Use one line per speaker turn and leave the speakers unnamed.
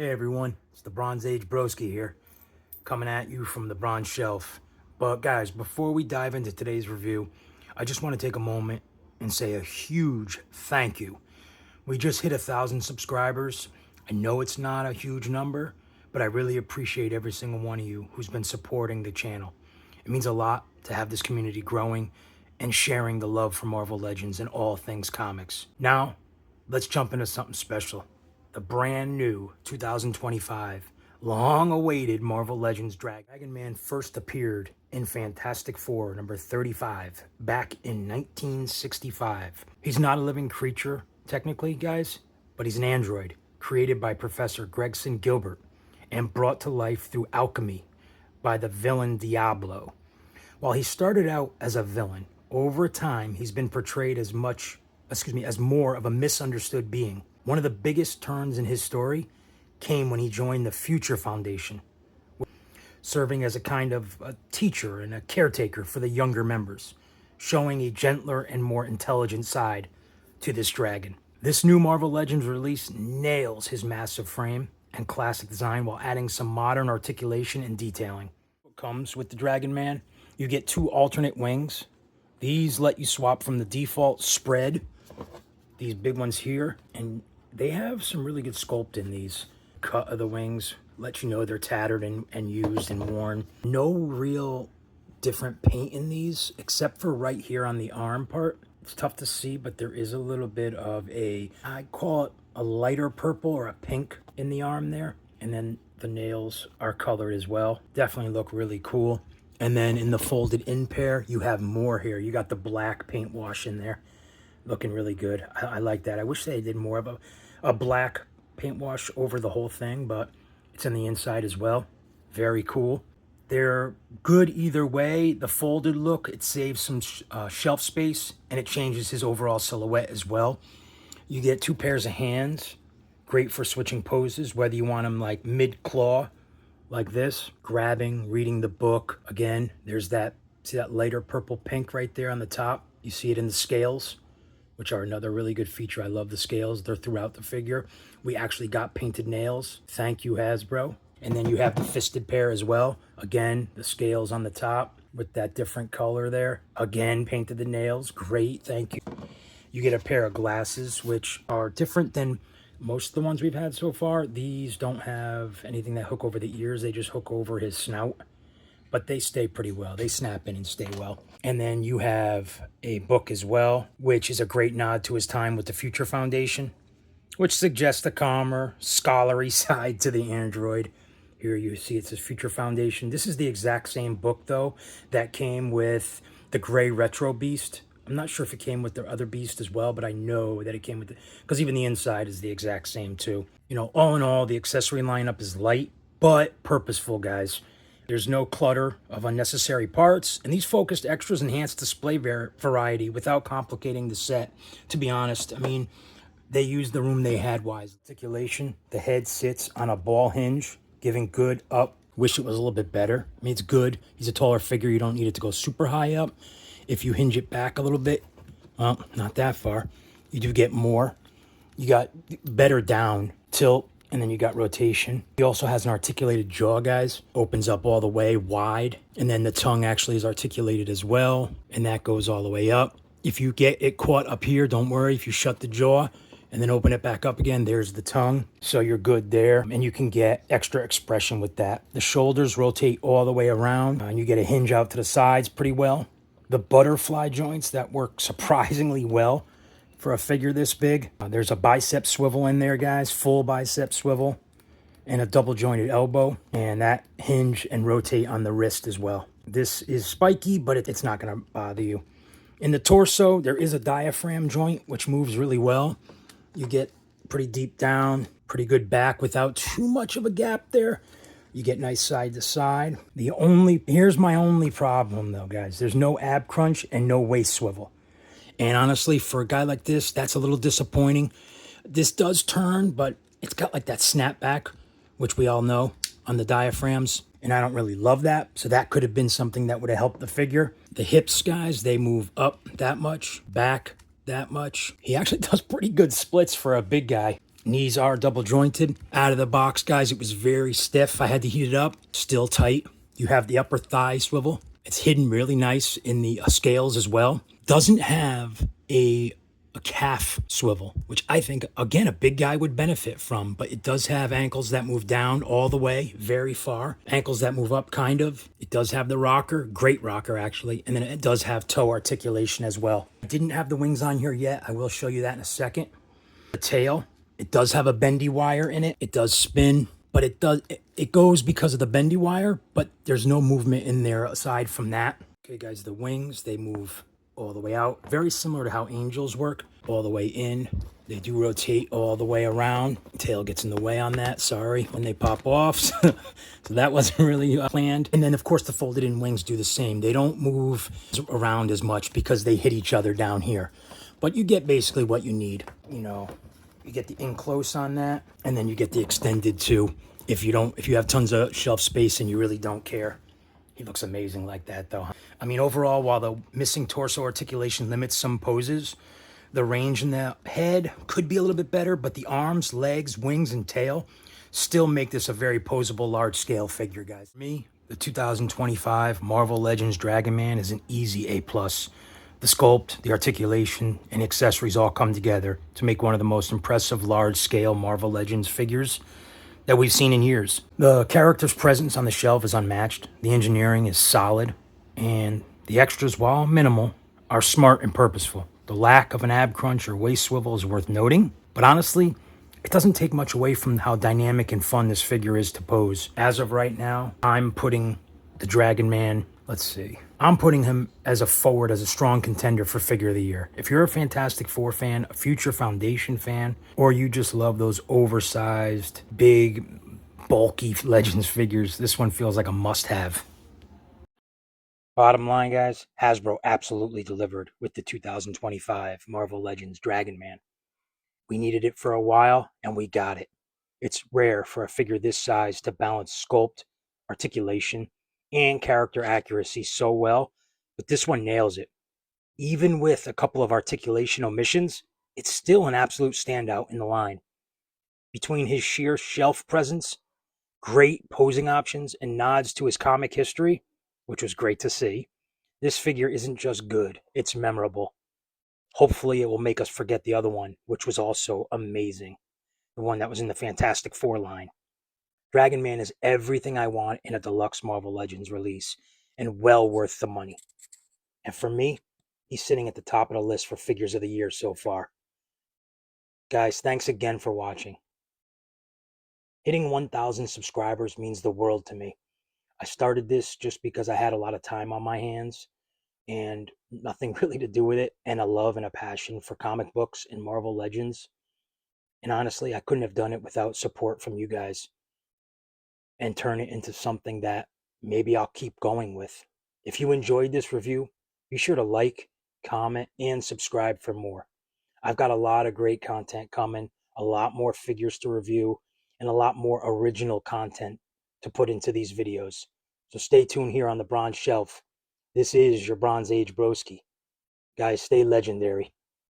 Hey everyone, it's the Bronze Age Broski here, coming at you from the bronze shelf. But guys, before we dive into today's review, I just want to take a moment and say a huge thank you. We just hit 1,000 subscribers. I know it's not a huge number, but I really appreciate every single one of you who's been supporting the channel. It means a lot to have this community growing and sharing the love for Marvel Legends and all things comics. Now, let's jump into something special. The brand new 2025 long-awaited Marvel Legends Dragon Man first appeared in Fantastic Four number 35 back in 1965. He's not a living creature, technically, guys, but he's an android created by Professor Gregson Gilbert and brought to life through alchemy by the villain Diablo. While he started out as a villain, over time he's been portrayed as more of a misunderstood being. One of the biggest turns in his story came when he joined the Future Foundation, serving as a kind of a teacher and a caretaker for the younger members, showing a gentler and more intelligent side to this dragon. This new Marvel Legends release nails his massive frame and classic design while adding some modern articulation and detailing. What comes with the Dragon Man, you get 2 alternate wings. These let you swap from the default spread, these big ones here, and they have some really good sculpt in these. Cut of the wings let you know they're tattered and used and worn. No real different paint in these except for right here on the arm part. It's tough to see, but there is a little bit of I call it a lighter purple or a pink in the arm there. And then the nails are colored as well. Definitely look really cool. And then in the folded in pair, you have more here. You got the black paint wash in there. Looking really good. I like that. I wish they did more of a black paint wash over the whole thing, but it's on the inside as well. Very cool. They're good either way. The folded look, it saves some shelf space, and it changes his overall silhouette as well. You get 2 pairs of hands. Great for switching poses, whether you want them like mid-claw, like this, grabbing, reading the book. Again, there's that, see that lighter purple pink right there on the top? You see it in the scales, which are another really good feature. I love the scales. They're throughout the figure. We actually got painted nails. Thank you, Hasbro. And then you have the fisted pair as well. Again, the scales on the top with that different color there. Again, painted the nails. Great, thank you. You get a pair of glasses, which are different than most of the ones we've had so far. These don't have anything that hook over the ears. They just hook over his snout. But they stay pretty well. They snap in and stay well. And then you have a book as well, which is a great nod to his time with the Future Foundation, which suggests a calmer, scholarly side to the android. Here you see it says Future Foundation. This is the exact same book, though, that came with the Gray Retro Beast. I'm not sure if it came with the other Beast as well, but I know that it came with it, because even the inside is the exact same, too. You know, all in all, the accessory lineup is light, but purposeful, guys. There's no clutter of unnecessary parts, and these focused extras enhance display variety without complicating the set. To be honest, I mean, they used the room they had wise. Articulation, the head sits on a ball hinge, giving good up. Wish it was a little bit better. I mean, it's good. He's a taller figure. You don't need it to go super high up. If you hinge it back a little bit, well, not that far, you do get more. You got better down, tilt, and then you got rotation. He also has an articulated jaw, guys. Opens up all the way wide. And then the tongue actually is articulated as well. And that goes all the way up. If you get it caught up here, don't worry. If you shut the jaw and then open it back up again, there's the tongue. So you're good there. And you can get extra expression with that. The shoulders rotate all the way around. And you get a hinge out to the sides pretty well. The butterfly joints, that work surprisingly well for a figure this big. There's a bicep swivel in there, guys. Full bicep swivel. And a double jointed elbow. And that hinge and rotate on the wrist as well. This is spiky, but it's not going to bother you. In the torso, there is a diaphragm joint, which moves really well. You get pretty deep down, pretty good back without too much of a gap there. You get nice side to side. Here's my only problem though, guys. There's no ab crunch and no waist swivel. And honestly, for a guy like this, that's a little disappointing. This does turn, but it's got like that snapback, which we all know on the diaphragms. And I don't really love that. So that could have been something that would have helped the figure. The hips, guys, they move up that much, back that much. He actually does pretty good splits for a big guy. Knees are double jointed. Out of the box, guys, it was very stiff. I had to heat it up. Still tight. You have the upper thigh swivel. It's hidden really nice in the scales as well. Doesn't have a calf swivel, which I think, again, a big guy would benefit from, but it does have ankles that move down all the way, very far. Ankles that move up, kind of. It does have the rocker, great rocker, actually. And then it does have toe articulation as well. I didn't have the wings on here yet. I will show you that in a second. The tail, it does have a bendy wire in it. It does spin, but it goes because of the bendy wire, but there's no movement in there aside from that. Okay, guys, the wings, they move all the way out. Very similar to how angels work, all the way in. They do rotate all the way around. Tail gets in the way on that, sorry, when they pop off. So that wasn't really planned. And then, of course, the folded in wings do the same. They don't move around as much because they hit each other down here. But you get basically what you need. You know, you get the in close on that, and then you get the extended too. If you have tons of shelf space and you really don't care. He looks amazing like that, though. I mean, overall, while the missing torso articulation limits some poses, the range in the head could be a little bit better, but the arms, legs, wings, and tail still make this a very posable, large-scale figure, guys. For me, the 2025 Marvel Legends Dragon Man is an easy A+. The sculpt, the articulation, and accessories all come together to make one of the most impressive large-scale Marvel Legends figures that we've seen in years. The character's presence on the shelf is unmatched, the engineering is solid, and the extras, while minimal, are smart and purposeful. The lack of an ab crunch or waist swivel is worth noting, but honestly, it doesn't take much away from how dynamic and fun this figure is to pose. As of right now, I'm putting the Dragon Man, I'm putting him as a strong contender for Figure of the Year. If you're a Fantastic Four fan, a future Foundation fan, or you just love those oversized, big, bulky Legends figures, this one feels like a must-have. Bottom line, guys, Hasbro absolutely delivered with the 2025 Marvel Legends Dragon Man. We needed it for a while, and we got it. It's rare for a figure this size to balance sculpt, articulation, and character accuracy so well, but this one nails it. Even with a couple of articulation omissions, it's still an absolute standout in the line. Between his sheer shelf presence, great posing options, and nods to his comic history, which was great to see, this figure isn't just good, it's memorable. Hopefully it will make us forget the other one, which was also amazing. The one that was in the Fantastic Four line. Dragon Man is everything I want in a deluxe Marvel Legends release, and well worth the money. And for me, he's sitting at the top of the list for Figures of the Year so far. Guys, thanks again for watching. Hitting 1,000 subscribers means the world to me. I started this just because I had a lot of time on my hands and nothing really to do with it, and a love and a passion for comic books and Marvel Legends. And honestly, I couldn't have done it without support from you guys and turn it into something that maybe I'll keep going with. If you enjoyed this review, be sure to like, comment, and subscribe for more. I've got a lot of great content coming, a lot more figures to review, and a lot more original content to put into these videos. So stay tuned here on the Bronze Shelf. This is your Bronze Age Broski. Guys, stay legendary.